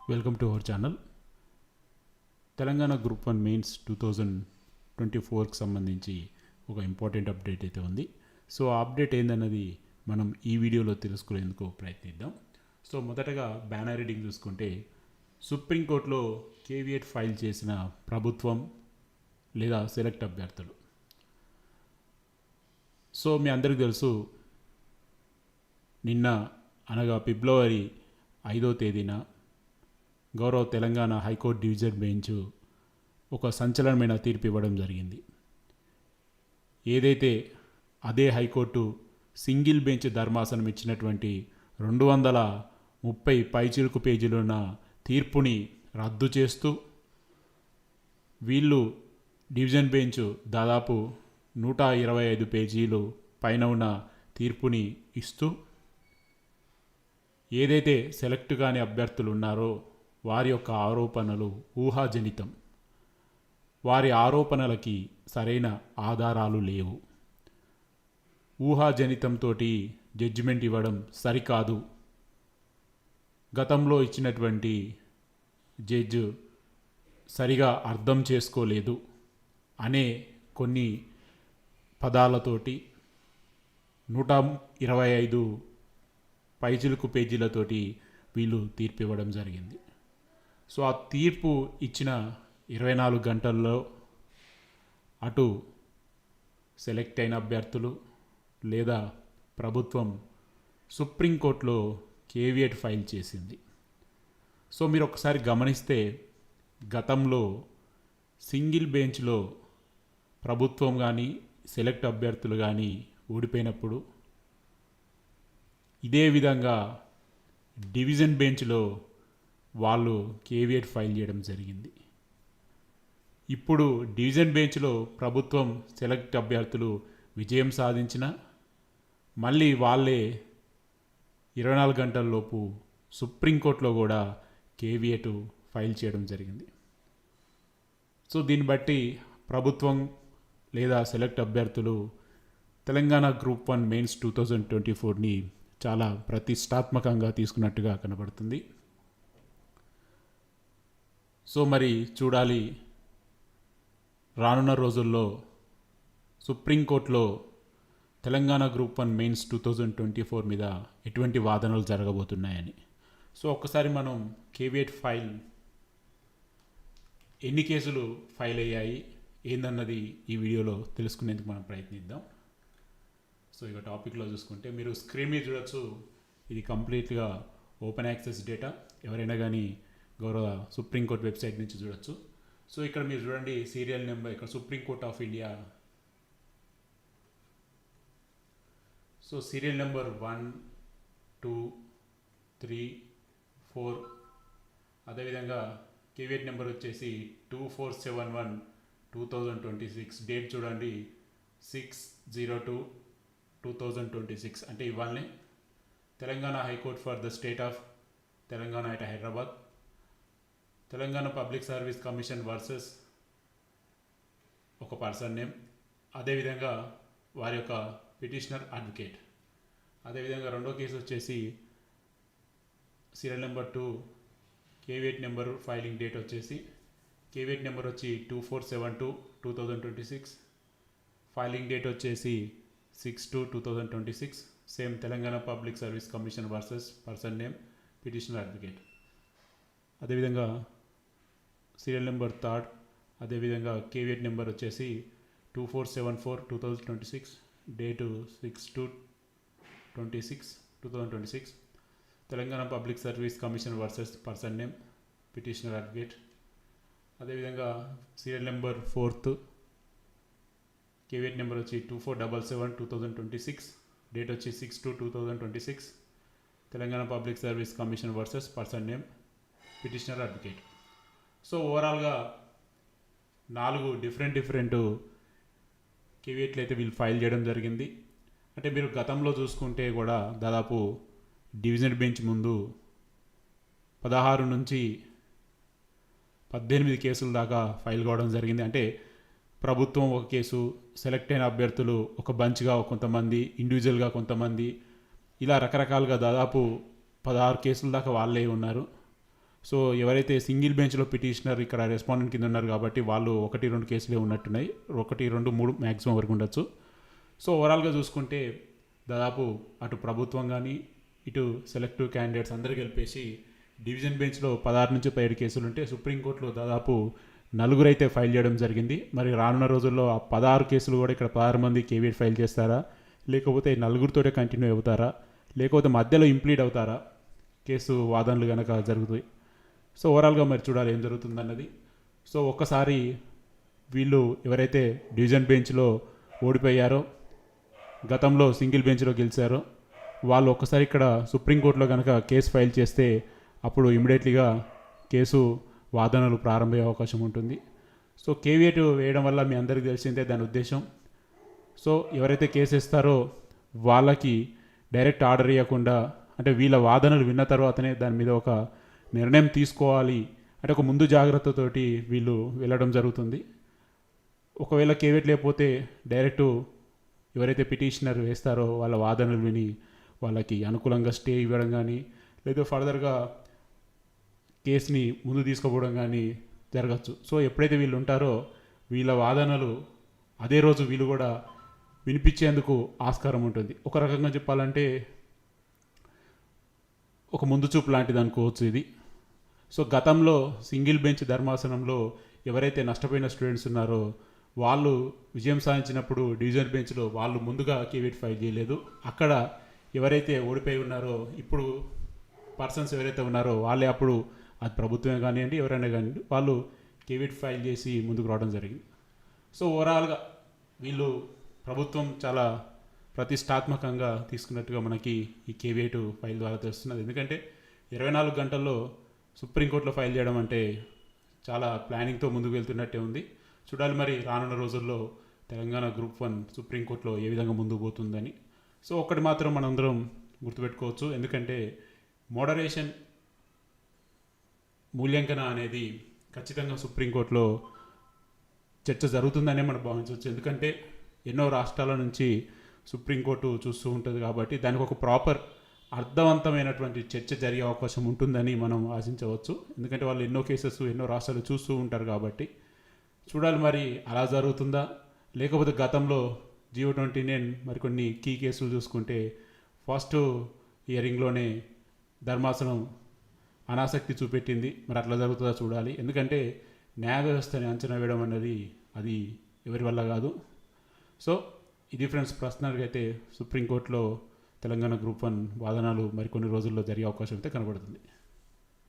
Welcome to our channel. Telangana group 1 mains 2024కి సంబంధించి ఒక ఇంపార్టెంట్ అప్డేట్ అయితే ఉంది. సో ఆ అప్డేట్ ఏందన్నది మనం ఈ వీడియోలో తెలుసుకునేందుకు ప్రయత్నిద్దాం. సో మొదటగా బ్యానర్ రీడింగ్ చూసుకుంటే, సుప్రీంకోర్టులో కేవియట్ ఫైల్ చేసిన ప్రభుత్వం లేదా సెలెక్ట్ అభ్యర్థులు. సో మీ అందరికీ తెలుసు, నిన్న అనగా ఫిబ్రవరి 5వ తేదీన గౌరవ తెలంగాణ హైకోర్టు డివిజన్ బెంచ్ ఒక సంచలనమైన తీర్పు ఇవ్వడం జరిగింది. ఏదైతే అదే హైకోర్టు సింగిల్ బెంచ్ ధర్మాసనం ఇచ్చినటువంటి 230 పైచిలుకు పేజీలున్న తీర్పుని రద్దు చేస్తూ, వీళ్ళు డివిజన్ బెంచ్ దాదాపు 125 పేజీలు పైన ఉన్న తీర్పుని ఇస్తూ, ఏదైతే సెలెక్ట్ కాని అభ్యర్థులు ఉన్నారో వారి యొక్క ఆరోపణలు ఊహాజనితం, వారి ఆరోపణలకి సరైన ఆధారాలు లేవు, ఊహాజనితంతో జడ్జిమెంట్ ఇవ్వడం సరికాదు, గతంలో ఇచ్చినటువంటి జడ్జి సరిగా అర్థం చేసుకోలేదు అనే కొన్ని పదాలతోటి 125 పైచిలుకు పేజీలతోటి వీళ్ళు తీర్పు ఇవ్వడం జరిగింది. సో ఆ తీర్పు ఇచ్చిన 24 గంటల్లో అటు సెలెక్ట్ అయిన అభ్యర్థులు లేదా ప్రభుత్వం సుప్రీంకోర్టులో కేవియట్ ఫైల్ చేసింది. సో మీరు ఒకసారి గమనిస్తే, గతంలో సింగిల్ బెంచ్లో ప్రభుత్వం కానీ సెలెక్ట్ అభ్యర్థులు కానీ ఓడిపోయినప్పుడు ఇదే విధంగా డివిజన్ బెంచ్లో వాళ్ళు కేవియట్ ఫైల్ చేయడం జరిగింది. ఇప్పుడు డివిజన్ బెంచ్లో ప్రభుత్వం సెలెక్ట్ అభ్యర్థులు విజయం సాధించిన మళ్ళీ వాళ్ళే 24 గంటల్లోపు సుప్రీంకోర్టులో కూడా కేవియట్ ఫైల్ చేయడం జరిగింది. సో దీన్ని బట్టి ప్రభుత్వం లేదా సెలెక్ట్ అభ్యర్థులు తెలంగాణ గ్రూప్ 1 మెయిన్స్ 2024ని చాలా ప్రతిష్టాత్మకంగా తీసుకున్నట్టుగా కనబడుతుంది. సో మరి చూడాలి, రానున్న రోజుల్లో సుప్రీంకోర్టులో తెలంగాణ గ్రూప్ 1 మెయిన్స్ 2024 మీద ఎటువంటి వాదనలు జరగబోతున్నాయని. సో ఒక్కసారి మనం కేవియట్ ఫైల్ ఎన్ని కేసులు ఫైల్ అయ్యాయి ఏందన్నది ఈ వీడియోలో తెలుసుకునేందుకు మనం ప్రయత్నిద్దాం. సో ఇక టాపిక్లో చూసుకుంటే, మీరు స్క్రీన్ మీద చూడొచ్చు, ఇది కంప్లీట్గా ఓపెన్ యాక్సెస్ డేటా, ఎవరైనా కానీ గౌరవ సుప్రీంకోర్టు వెబ్సైట్ నుంచి చూడొచ్చు. సో ఇక్కడ మీరు చూడండి, సీరియల్ నెంబర్ ఇక్కడ Supreme Court of India. So serial number 1, 2, 3, 4, అదేవిధంగా కేవియట్ నెంబర్ వచ్చేసి 2471/2026. డేట్ చూడండి 6/02/2026. అంటే ఇవాళనే Telangana high court for the state of Telangana at Hyderabad, Telangana public service commission versus ఒక పర్సన్ నేమ్, అదేవిధంగా వారి యొక్క పిటిషనర్ అడ్వకేట్. అదేవిధంగా రెండో కేసు వచ్చేసి serial number 2, caveat number filing date వచ్చేసి కేవియట్ నెంబర్ వచ్చి 2472/2026, ఫైలింగ్ డేట్ వచ్చేసి 6/2/2026. Same Telangana public service commission versus person name petitioner advocate. అదేవిధంగా సీరియల్ నెంబర్ 3, అదేవిధంగా కేవియట్ నెంబర్ వచ్చేసి 2474/2026, date 6/2/2026, Telangana public service commission versus person name petitioner advocate. అదేవిధంగా serial number 4, caveat number వచ్చి 2477/2026, date వచ్చి 6/2/2026, Telangana public service commission versus person name petitioner advocate. So ఓవరాల్గా 4 different కేవియట్లు అయితే వీళ్ళు file చేయడం జరిగింది. అంటే మీరు గతంలో చూసుకుంటే కూడా దాదాపు డివిజన్ బెంచ్ ముందు 16 నుంచి 18 కేసుల దాకా ఫైల్ కావడం జరిగింది. అంటే ప్రభుత్వం ఒక కేసు, సెలెక్ట్ అయిన అభ్యర్థులు ఒక బంచ్గా కొంతమంది, ఇండివిజువల్గా కొంతమంది, ఇలా రకరకాలుగా దాదాపు 16 కేసుల దాకా వాళ్ళే ఉన్నారు. సో ఎవరైతే సింగిల్ బెంచ్లో పిటిషనర్ ఇక్కడ రెస్పాండెంట్ కింద ఉన్నారు కాబట్టి వాళ్ళు 1-2 కేసులే ఉన్నట్టున్నాయి, 1-2-3 మ్యాక్సిమం వరకు ఉండొచ్చు. సో ఓవరాల్గా చూసుకుంటే దాదాపు అటు ప్రభుత్వం కానీ ఇటు సెలెక్టివ్ క్యాండిడేట్స్ అందరూ కలిపేసి డివిజన్ బెంచ్లో 16-17 కేసులు ఉంటే సుప్రీంకోర్టులో దాదాపు 4 అయితే ఫైల్ చేయడం జరిగింది. మరి రానున్న రోజుల్లో ఆ 16 కేసులు కూడా ఇక్కడ 16 మంది కేవీఎట్ ఫైల్ చేస్తారా, లేకపోతే 4తోటే కంటిన్యూ అవుతారా, లేకపోతే మధ్యలో ఇంప్లీడ్ అవుతారా కేసు వాదనలు కనుక జరుగుతాయి. సో ఓవరాల్గా మరి చూడాలి ఏం జరుగుతుందన్నది. సో ఒక్కసారి వీళ్ళు ఎవరైతే డివిజన్ బెంచ్లో ఓడిపోయారో, గతంలో సింగిల్ బెంచ్లో గెలిచారో వాళ్ళు ఒక్కసారి ఇక్కడ సుప్రీంకోర్టులో కనుక కేసు ఫైల్ చేస్తే అప్పుడు ఇమీడియట్లీగా కేసు వాదనలు ప్రారంభమయ్యే అవకాశం ఉంటుంది. సో కేవీఎట్ వేయడం వల్ల మీ అందరికీ తెలిసిందే దాని ఉద్దేశం. సో ఎవరైతే కేసు ఇస్తారో వాళ్ళకి డైరెక్ట్ ఆర్డర్ ఇవ్వకుండా, అంటే వీళ్ళ వాదనలు విన్న తర్వాతనే దాని మీద ఒక నిర్ణయం తీసుకోవాలి అంటే ఒక ముందు జాగ్రత్తతోటి వీళ్ళు వెళ్ళడం జరుగుతుంది. ఒకవేళ కేవీఎట్ లేకపోతే డైరెక్టు ఎవరైతే పిటిషనర్ వేస్తారో వాళ్ళ వాదనలు విని వాళ్ళకి అనుకూలంగా స్టే ఇవ్వడం కానీ, లేదా ఫర్దర్గా కేసుని ముందు తీసుకుపోవడం కానీ జరగచ్చు. సో ఎప్పుడైతే వీళ్ళు ఉంటారో వీళ్ళ వాదనలు అదే రోజు వీళ్ళు కూడా వినిపించేందుకు ఆస్కారం ఉంటుంది. ఒక రకంగా చెప్పాలంటే ఒక ముందు చూపు లాంటిది అనుకోవచ్చు ఇది. సో గతంలో సింగిల్ బెంచ్ ధర్మాసనంలో ఎవరైతే నష్టపోయిన స్టూడెంట్స్ ఉన్నారో వాళ్ళు విజయం సాధించినప్పుడు డివిజన్ బెంచ్లో వాళ్ళు ముందుగా కేవీఎట్ ఫైల్ చేయలేదు. అక్కడ ఎవరైతే ఓడిపోయి ఉన్నారో ఇప్పుడు పర్సన్స్ ఎవరైతే ఉన్నారో వాళ్ళే అప్పుడు, అది ప్రభుత్వమే కానివ్వండి ఎవరైనా కానివ్వండి, వాళ్ళు కేవీఎట్ ఫైల్ చేసి ముందుకు రావడం జరిగింది. సో ఓవరాల్గా వీళ్ళు ప్రభుత్వం చాలా ప్రతిష్టాత్మకంగా తీసుకున్నట్టుగా మనకి ఈ కేవీఎట్ ఫైల్ ద్వారా తెలుస్తున్నది. ఎందుకంటే 24 గంటల్లో సుప్రీంకోర్టులో ఫైల్ చేయడం అంటే చాలా ప్లానింగ్తో ముందుకు వెళ్తున్నట్టే ఉంది. చూడాలి మరి రానున్న రోజుల్లో తెలంగాణ గ్రూప్ 1 సుప్రీంకోర్టులో ఏ విధంగా ముందుకు పోతుందని. సో ఒకటి మాత్రం మనందరం గుర్తుపెట్టుకోవచ్చు, ఎందుకంటే మోడరేషన్ మూల్యాంకన అనేది ఖచ్చితంగా సుప్రీంకోర్టులో చర్చ జరుగుతుందనే మనం భావించవచ్చు. ఎందుకంటే ఎన్నో రాష్ట్రాల నుంచి సుప్రీంకోర్టు చూస్తూ ఉంటుంది కాబట్టి దానికి ఒక ప్రాపర్ అర్థవంతమైనటువంటి చర్చ జరిగే అవకాశం ఉంటుందని మనం ఆశించవచ్చు. ఎందుకంటే వాళ్ళు ఎన్నో కేసెస్ ఎన్నో రాష్ట్రాలు చూస్తూ ఉంటారు కాబట్టి చూడాలి మరి అలా జరుగుతుందా, లేకపోతే గతంలో G29 మరికొన్ని కీ కేసులు చూసుకుంటే ఫస్ట్ హియరింగ్లోనే ధర్మాసనం అనాసక్తి చూపెట్టింది. మరి అట్లా జరుగుతుందా చూడాలి. ఎందుకంటే న్యాయ వ్యవస్థని అంచనా వేయడం అనేది అది ఎవరి వల్ల కాదు. సో ఇది ఫ్రెండ్స్, ప్రస్తుతానికి అయితే సుప్రీంకోర్టులో తెలంగాణ గ్రూప్ 1 వాదనలు మరికొన్ని రోజుల్లో జరిగే అవకాశం అయితే కనబడుతుంది.